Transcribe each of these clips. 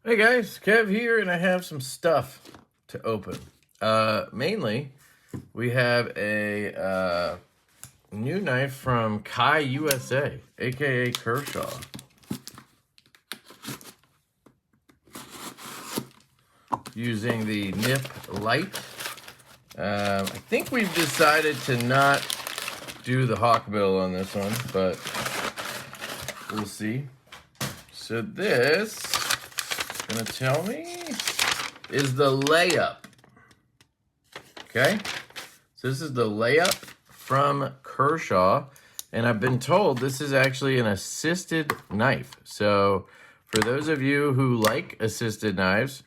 Hey guys, Kev here, and I have some stuff to open. Mainly, we have a new knife from Kizer USA, aka Kershaw. Using the nip light. I think we've decided to not do the hawkbill on this one, but we'll see. So this, gonna tell me, is the layup. Okay, so this is the layup from Kershaw, and I've been told this is actually an assisted knife. So for those of you who like assisted knives,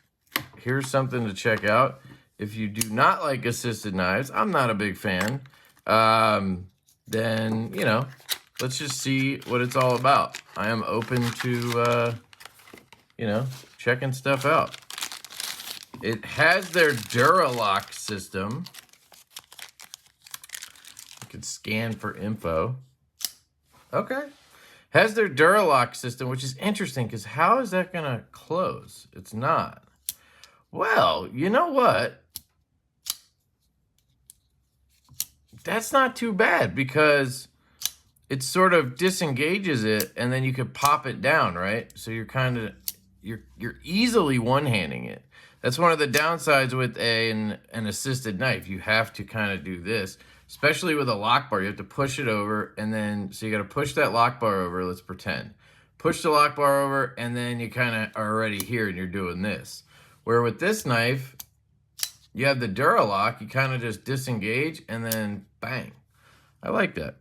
here's something to check out. If you do not like assisted knives, I'm not a big fan, then, you know, let's just see what it's all about. I am open to, you know, checking stuff out. It has their Duralock system. You can scan for info. Okay. Has their Duralock system, which is interesting because how is that going to close? It's not. Well, you know what? That's not too bad because it sort of disengages it and then you could pop it down, right? So you're kind of, you're easily one-handing it. That's one of the downsides with an assisted knife. You have to kind of do this, especially with a lock bar. You have to push it over and then, so you got to push that lock bar over, let's pretend. Push the lock bar over and then you kind of are already here and you're doing this. Where with this knife, you have the Duralock, you kind of just disengage and then bang. I like that.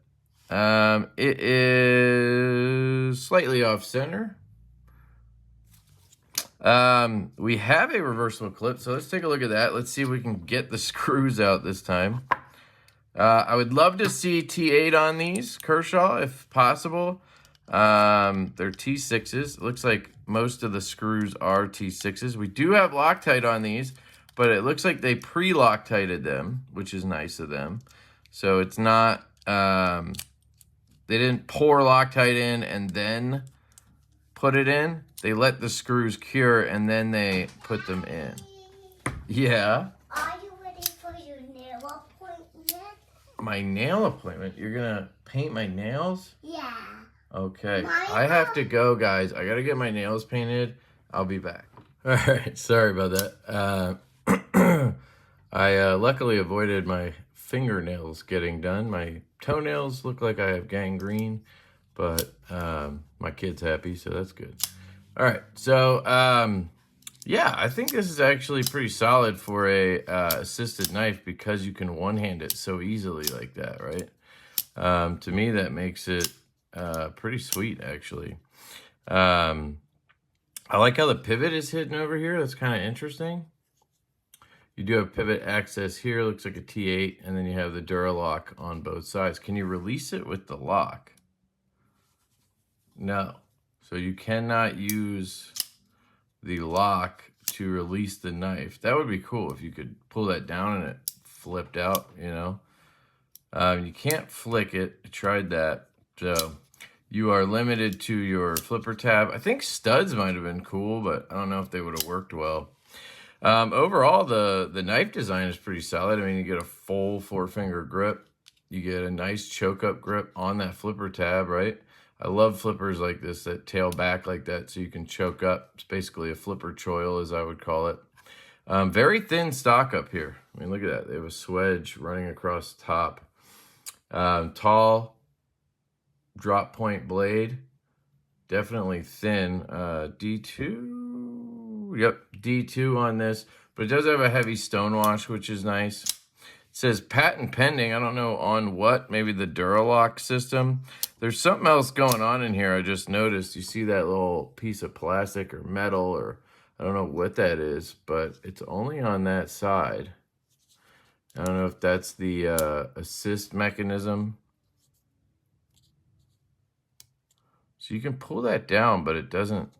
It is slightly off center. We have a reversible clip, so let's take a look at that. Let's see if we can get the screws out this time. I would love to see T8 on these, Kershaw, if possible. They're T6s. It looks like most of the screws are T6s. We do have Loctite on these, but it looks like they pre-Loctited them, which is nice of them. So it's not, they didn't pour Loctite in and then put it in. They let the screws cure and then they put them in. Yeah. Are you ready for your nail appointment? My nail appointment? You're gonna paint my nails? Yeah. Okay. I have to go, guys. I gotta get my nails painted. I'll be back. All right. Sorry about that. I luckily avoided my fingernails getting done. My toenails look like I have gangrene, but my kid's happy, so that's good. All right, so yeah, I think this is actually pretty solid for a assisted knife because you can one-hand it so easily like that, right? To me, that makes it pretty sweet, actually. I like how the pivot is hidden over here. That's kind of interesting. You do have pivot access here. Looks like a T8, and then you have the Duralock on both sides. Can you release it with the lock? No. So you cannot use the lock to release the knife. That would be cool if you could pull that down and it flipped out, you know. You can't flick it. I tried that. So you are limited to your flipper tab. I think studs might have been cool, but I don't know if they would have worked well. Overall, the knife design is pretty solid. I mean, you get a full 4-finger grip. You get a nice choke-up grip on that flipper tab, right? I love flippers like this that tail back like that so you can choke up. It's basically a flipper choil, as I would call it. Very thin stock up here. I mean, look at that. They have a swedge running across the top. Tall drop point blade. Definitely thin. D2. Yep, D2 on this. But it does have a heavy stonewash, which is nice. It says patent pending. I don't know on what. Maybe the Duralock system. There's something else going on in here I just noticed. You see that little piece of plastic or metal or I don't know what that is, but it's only on that side. I don't know if that's the assist mechanism. So you can pull that down, but it doesn't.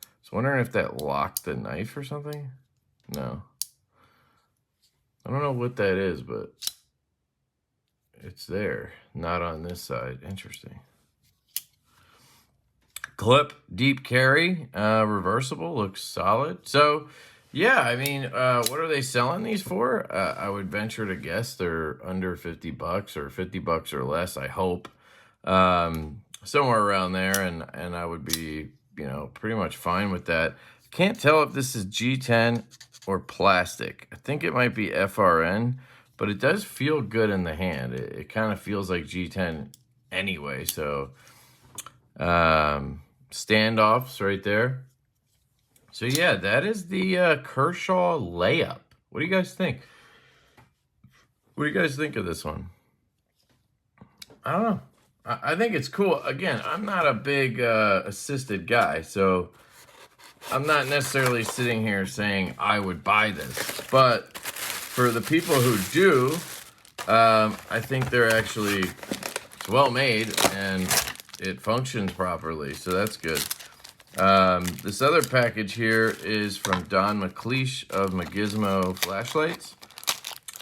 I was wondering if that locked the knife or something. No. I don't know what that is, but it's there. Not on this side. Interesting. clip, deep carry, reversible, looks solid. So, yeah, I mean, what are they selling these for? I would venture to guess they're under 50 bucks or 50 bucks or less, I hope. Somewhere around there, and I would be, you know, pretty much fine with that. Can't tell if this is G10 or plastic. I think it might be FRN, but it does feel good in the hand. It kind of feels like G10 anyway, so standoffs right there. So yeah, that is the Kershaw layup. What do you guys think? What do you guys think of this one? I don't know. I think it's cool. Again, I'm not a big assisted guy, so I'm not necessarily sitting here saying I would buy this. But for the people who do, I think they're actually, it's well made and it functions properly, so that's good. This other package here is from Don McLeish of Magizmo Flashlights.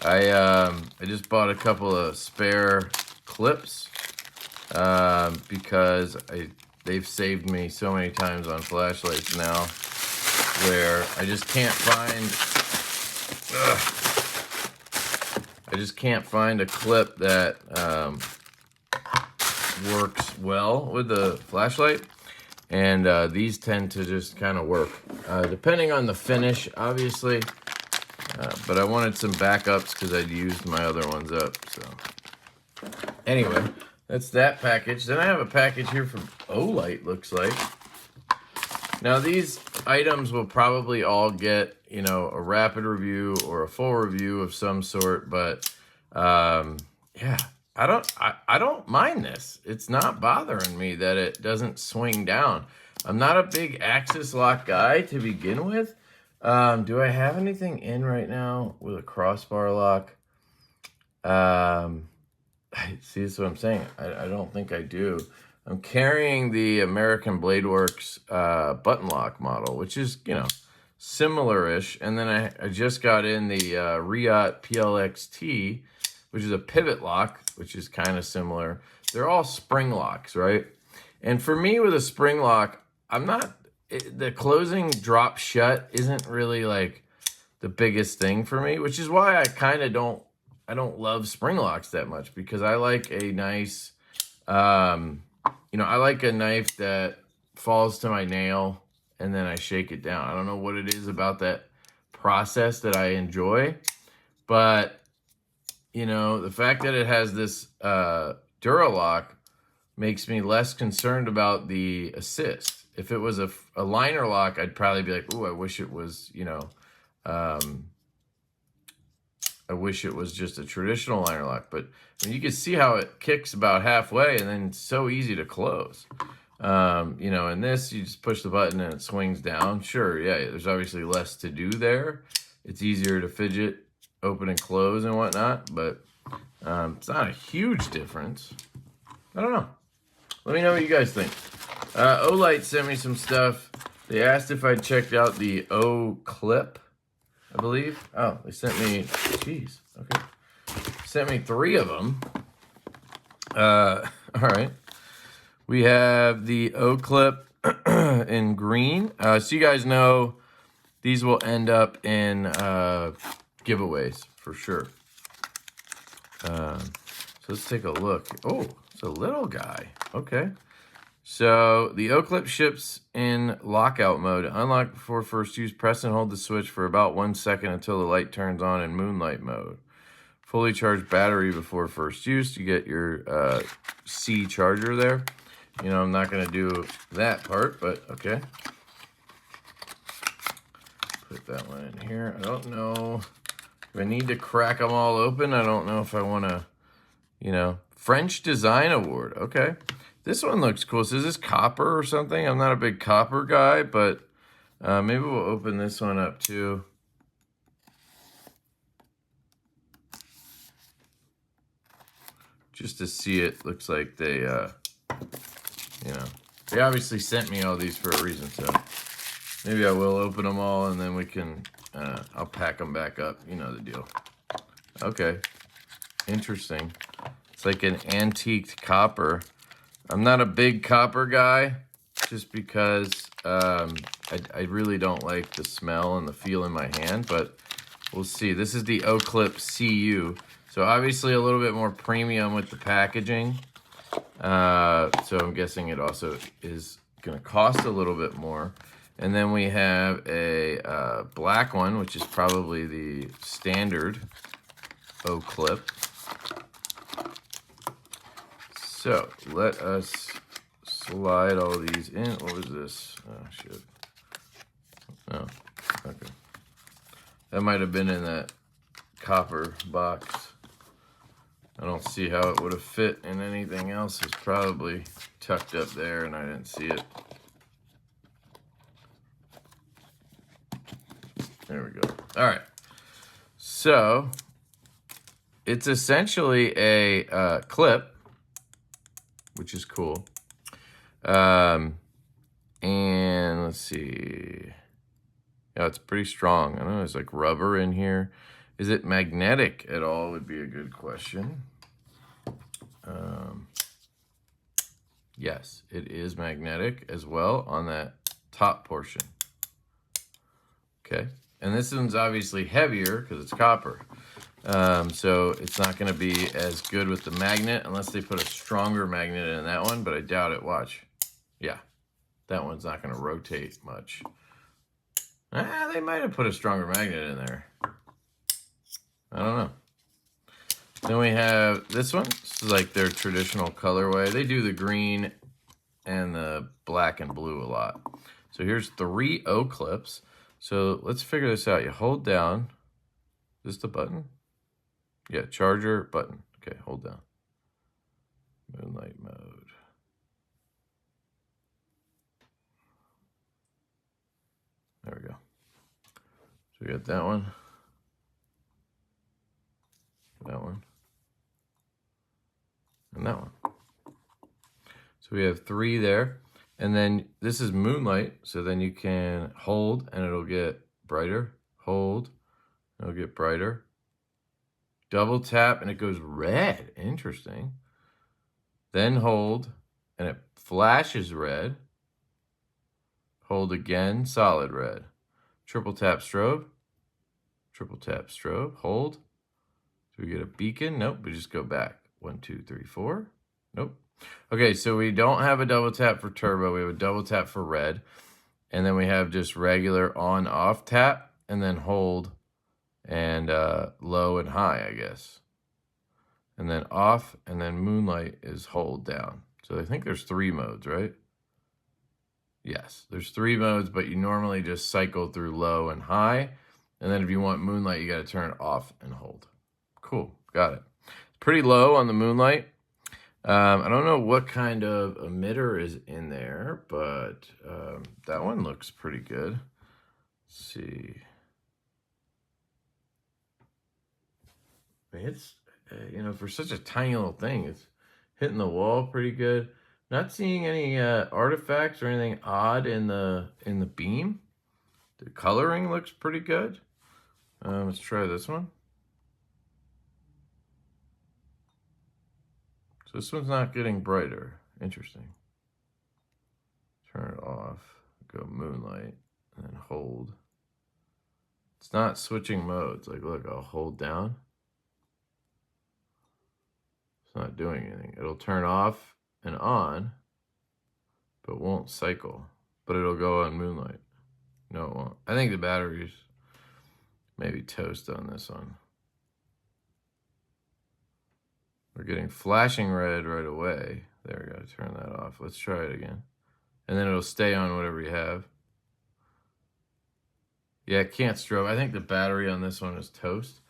I just bought a couple of spare clips because they've saved me so many times on flashlights now, where I just can't find a clip that works well with the flashlight, and these tend to just kind of work depending on the finish, obviously, but I wanted some backups because I'd used my other ones up. So anyway, that's that package. Then I have a package here from Olight, looks like. Now these items will probably all get, you know, a rapid review or a full review of some sort, but yeah, I don't mind this. It's not bothering me that it doesn't swing down. I'm not a big axis lock guy to begin with. Do I have anything in right now with a crossbar lock? See, that's what I'm saying. I don't think I do. I'm carrying the American Blade Works button lock model, which is, you know, similar-ish. And then I just got in the Riot PLXT, which is a pivot lock, which is kind of similar. They're all spring locks, right? And for me with a spring lock, the closing drop shut isn't really like the biggest thing for me, which is why I kind of don't love spring locks that much, because I like a nice, you know, I like a knife that falls to my nail and then I shake it down. I don't know what it is about that process that I enjoy, but, you know, the fact that it has this Duralock makes me less concerned about the assist. If it was a liner lock, I'd probably be like, ooh, I wish it was, you know, I wish it was just a traditional liner lock. But I mean, you can see how it kicks about halfway and then it's so easy to close. You know, in this, you just push the button and it swings down. Sure, yeah, there's obviously less to do there. It's easier to fidget, open and close and whatnot, but it's not a huge difference. I don't know. Let me know what you guys think. Olight sent me some stuff. They asked if I'd checked out the O clip, I believe. Oh, they sent me, jeez, okay. Sent me 3 of them. All right. We have the O clip in green. So you guys know these will end up in giveaways for sure. So let's take a look. Oh, it's a little guy. Okay. So the O clip ships in lockout mode. Unlock before first use. Press and hold the switch for about 1 second until the light turns on in moonlight mode. Fully charged battery before first use. You get your C charger there. You know, I'm not going to do that part, but okay. Put that one in here. I don't know if I need to crack them all open. I don't know if I want to, you know. French Design Award. Okay. This one looks cool. So is this copper or something? I'm not a big copper guy, but maybe we'll open this one up too. Just to see it. Looks like they, you know, they obviously sent me all these for a reason. So maybe I will open them all and then we can, I'll pack them back up. You know the deal. Okay. Interesting. It's like an antiqued copper. I'm not a big copper guy, just because I really don't like the smell and the feel in my hand, but we'll see. This is the O-Clip CU. So obviously a little bit more premium with the packaging. So I'm guessing it also is going to cost a little bit more. And then we have a black one, which is probably the standard O-Clip. So let us slide all these in. What was this? Oh, shit. Oh, okay. That might have been in that copper box. I don't see how it would have fit in anything else. It's probably tucked up there and I didn't see it. There we go. All right. So it's essentially a clip, which is cool. And let's see. Yeah, it's pretty strong. I know there's like rubber in here. Is it magnetic at all would be a good question. Yes, it is magnetic as well on that top portion. Okay, and this one's obviously heavier because it's copper. So it's not going to be as good with the magnet unless they put a stronger magnet in that one, but I doubt it. Watch. Yeah, that one's not going to rotate much. They might have put a stronger magnet in there. I don't know. Then we have this one. This is like their traditional colorway. They do the green and the black and blue a lot. So here's 3 O-clips. So let's figure this out. You hold down. Is this the button? Yeah, charger button. Okay, hold down. Moonlight mode. There we go. So we got that one. That one. And that one. So we have 3 there. And then this is moonlight. So then you can hold and it'll get brighter. Hold. It'll get brighter. Double tap and it goes red. Interesting. Then hold and it flashes red. Hold again, solid red. Triple tap strobe. Triple tap strobe. Hold. Do we get a beacon? Nope, we just go back. 1, 2, 3, 4. Nope. Okay, so we don't have a double tap for turbo. We have a double tap for red. And then we have just regular on-off tap. And then hold and low and high, I guess. And then off, and then moonlight is hold down. So I think there's 3 modes, right? Yes, there's 3 modes, but you normally just cycle through low and high. And then if you want moonlight, you got to turn it off and hold. Cool, got it. It's pretty low on the moonlight. I don't know what kind of emitter is in there, but that one looks pretty good. Let's see. It's, you know, for such a tiny little thing, it's hitting the wall pretty good. Not seeing any artifacts or anything odd in the beam. The coloring looks pretty good. Let's try this one. So this one's not getting brighter. Interesting. Turn it off. Go moonlight and then hold. It's not switching modes. Like, look, I'll hold down. It's not doing anything. It'll turn off and on, but won't cycle. But it'll go on moonlight. No, it won't. I think the battery's maybe toast on this one. We're getting flashing red right away. There we go, turn that off. Let's try it again. And then it'll stay on whatever you have. Yeah, it can't strobe. I think the battery on this one is toast.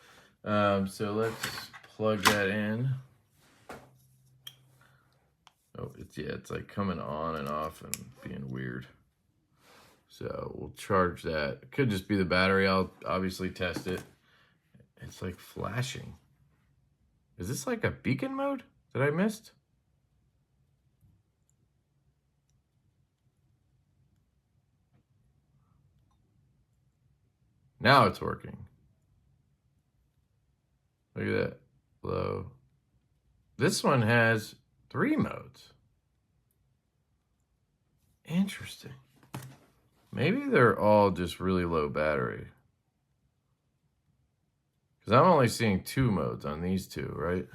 So let's plug that in. Oh, it's like coming on and off and being weird. So we'll charge that. It could just be the battery. I'll obviously test it. It's like flashing. Is this like a beacon mode that I missed? Now it's working. Look at that. Low. This one has 3 modes. Interesting. Maybe they're all just really low battery. Because I'm only seeing 2 modes on these two, right?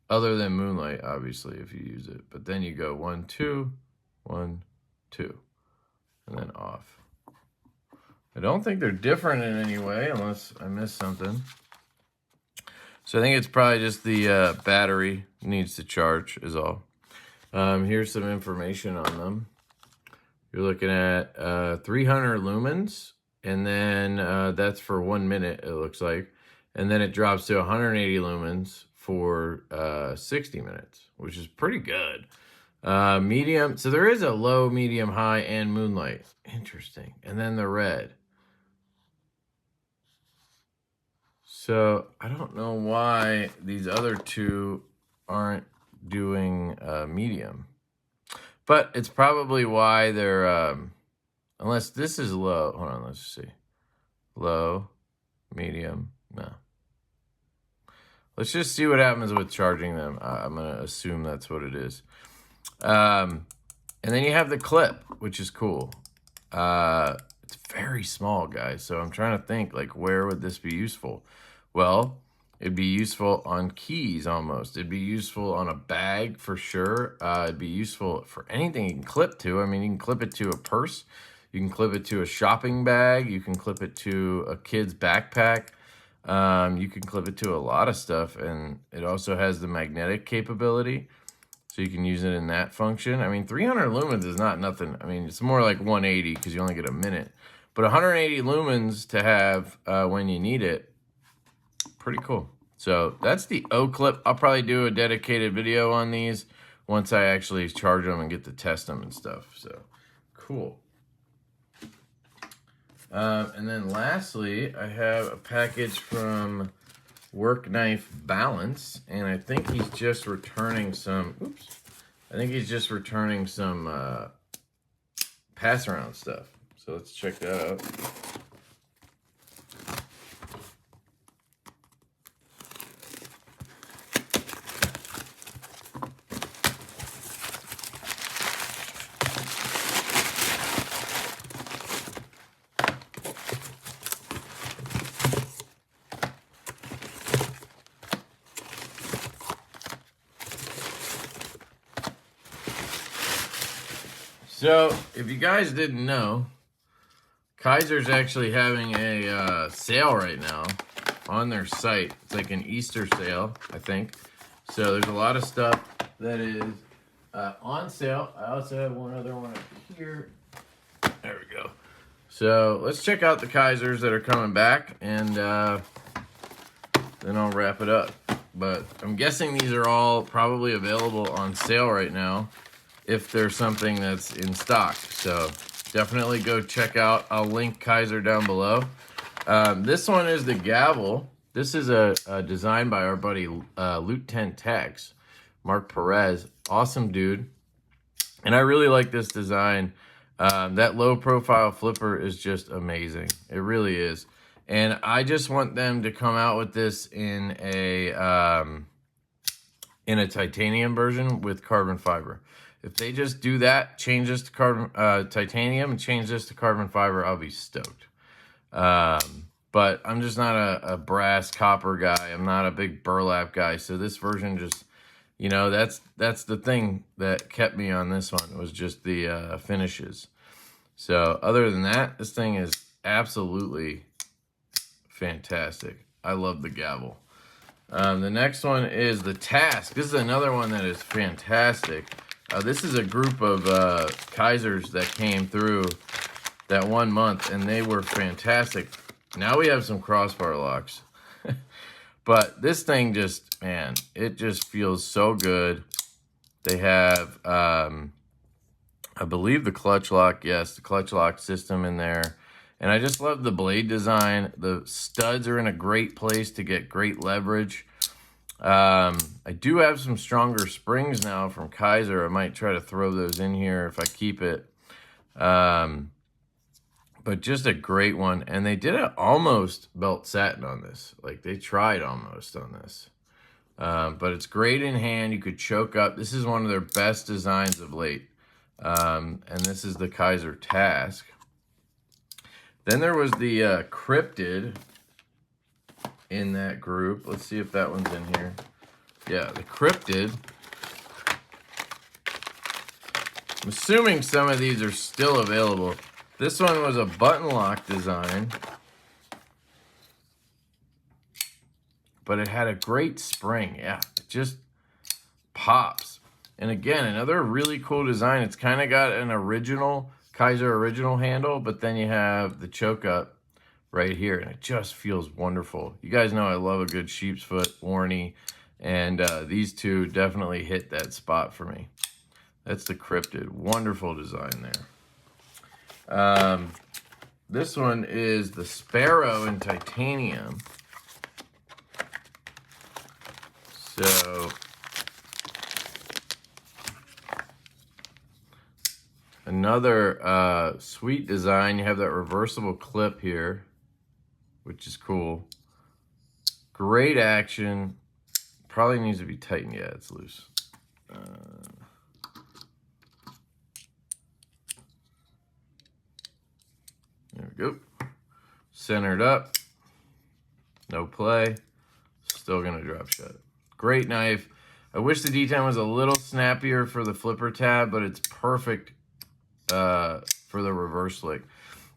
Other than Moonlight, obviously, if you use it. But then you go 1, 2, 1, 2, and then off. I don't think they're different in any way, unless I missed something. So I think it's probably just the battery needs to charge is all. Here's some information on them. You're looking at 300 lumens, and then that's for 1 minute, it looks like. And then it drops to 180 lumens for 60 minutes, which is pretty good. Medium, so there is a low, medium, high, and Moonlight. Interesting. And then the red. So I don't know why these other two aren't doing medium. But it's probably why they're, unless this is low. Hold on, let's see. Low, medium, no. Let's just see what happens with charging them. I'm going to assume that's what it is. And then you have the clip, which is cool. It's very small, guys. So I'm trying to think, like, where would this be useful? Well, it'd be useful on keys almost. It'd be useful on a bag for sure. It'd be useful for anything you can clip to. I mean, you can clip it to a purse. You can clip it to a shopping bag. You can clip it to a kid's backpack. You can clip it to a lot of stuff. And it also has the magnetic capability. So you can use it in that function. I mean, 300 lumens is not nothing. I mean, it's more like 180 because you only get a minute. But 180 lumens to have when you need it, pretty cool. So that's the O clip. I'll probably do a dedicated video on these once I actually charge them and get to test them and stuff. So cool. And then lastly, I have a package from Work Knife Balance, and I think he's just returning some, I think he's just returning some pass around stuff. So let's check that out. So, if you guys didn't know, Kizer's actually having a sale right now on their site. It's like an Easter sale, I think. So, there's a lot of stuff that is on sale. I also have one other one up here. There we go. So, let's check out the Kizers that are coming back, and then I'll wrap it up. But I'm guessing these are all probably available on sale right now, if there's something that's in stock. So definitely go check out. I'll link Kizer down below. This one is the gavel. This is a design by our buddy Loot 10 Tex, Mark Perez. Awesome dude. And I really like this design. That low profile flipper is just amazing. It really is. And I just want them to come out with this in a titanium version with carbon fiber. If they just do that, change this to titanium and change this to carbon fiber, I'll be stoked. But I'm just not a brass copper guy. I'm not a big burlap guy. So this version just, you know, that's the thing that kept me on this one, was just the finishes. So other than that, this thing is absolutely fantastic. I love the gavel. The next one is the Task. This is another one that is fantastic. This is a group of Kizers that came through that 1 month, and they were fantastic. Now we have some crossbar locks. But this thing just, man, it just feels so good. They have, I believe the clutch lock, yes, the clutch lock system in there. And I just love the blade design. The studs are in a great place to get great leverage. I do have some stronger springs now from Kizer. I might try to throw those in here if I keep it. But just a great one. And they did an almost belt satin on this. Like, they tried almost on this. But it's great in hand. You could choke up. This is one of their best designs of late. And this is the Kizer Task. Then there was the Cryptid in that group. Let's see if that one's in here. Yeah, the Cryptid. I'm assuming some of these are still available. This one was a button lock design, but it had a great spring. Yeah, it just pops. And again, another really cool design. It's kind of got an original Kizer original handle, but then you have the choke up right here, and it just feels wonderful. You guys know I love a good sheep's foot warney, and these two definitely hit that spot for me. That's the Cryptid. Wonderful design there. This one is the Sparrow in titanium. So another sweet design. You have that reversible clip here, which is cool. Great action. Probably needs to be tightened. Yeah, it's loose. There we go. Centered up. No play. Still gonna drop shut. Great knife. I wish the D10 was a little snappier for the flipper tab, but it's perfect for the reverse slick.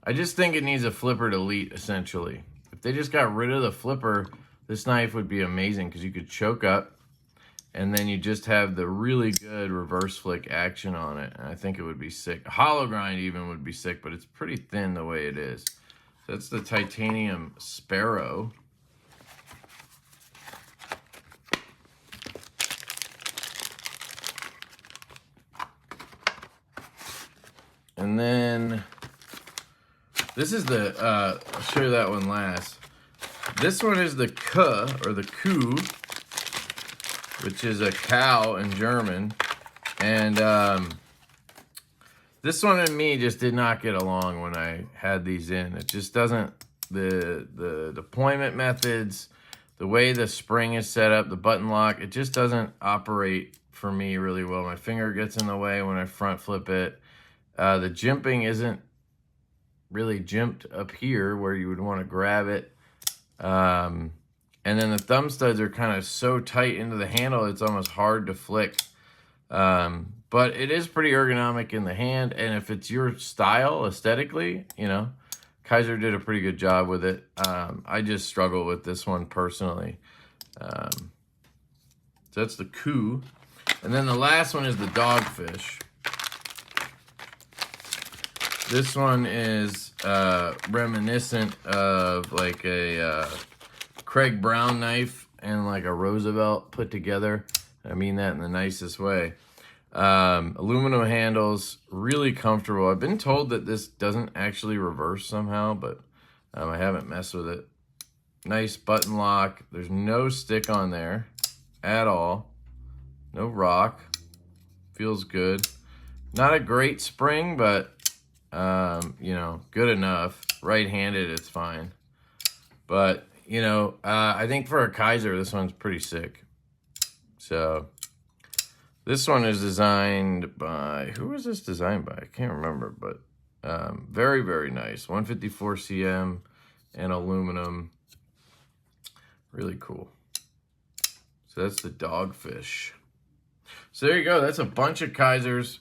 I just think it needs a flipper delete, essentially. If they just got rid of the flipper, this knife would be amazing because you could choke up and then you just have the really good reverse flick action on it. And I think it would be sick. A hollow grind even would be sick, but it's pretty thin the way it is. So that's the titanium Sparrow. And then this is the, I'll show you that one last. This one is the Kuh, or the Kuh, which is a cow in German. And this one and me just did not get along when I had these in. It just doesn't, the deployment methods, the way the spring is set up, the button lock, it just doesn't operate for me really well. My finger gets in the way when I front flip it. The jimping isn't really jimped up here where you would want to grab it. And then the thumb studs are kind of so tight into the handle, it's almost hard to flick. But it is pretty ergonomic in the hand. And if it's your style aesthetically, you know, Kizer did a pretty good job with it. I just struggle with this one personally. So that's the Kuh. And then the last one is the Dogfish. This one is reminiscent of like a Craig Brown knife and like a Roosevelt put together. I mean that in the nicest way. Aluminum handles, really comfortable. I've been told that this doesn't actually reverse somehow, but I haven't messed with it. Nice button lock. There's no stick on there at all. No rock. Feels good. Not a great spring, but you know, good enough. Right-handed, it's fine. But, you know, I think for a Kizer, this one's pretty sick. So, this one is designed by, who was this designed by? I can't remember, but very, very nice. 154 cm and aluminum. Really cool. So that's the Dogfish. So there you go. That's a bunch of Kizers.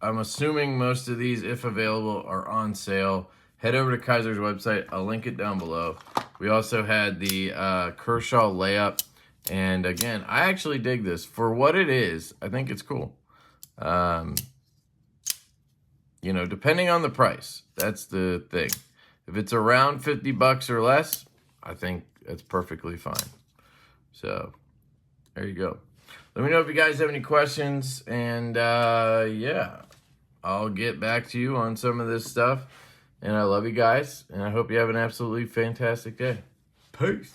I'm assuming most of these, if available, are on sale. Head over to Kizer's website. I'll link it down below. We also had the Kershaw layup. And again, I actually dig this. For what it is, I think it's cool. You know, depending on the price, that's the thing. If it's around 50 bucks or less, I think that's perfectly fine. So, there you go. Let me know if you guys have any questions. And, yeah, I'll get back to you on some of this stuff. And I love you guys. And I hope you have an absolutely fantastic day. Peace.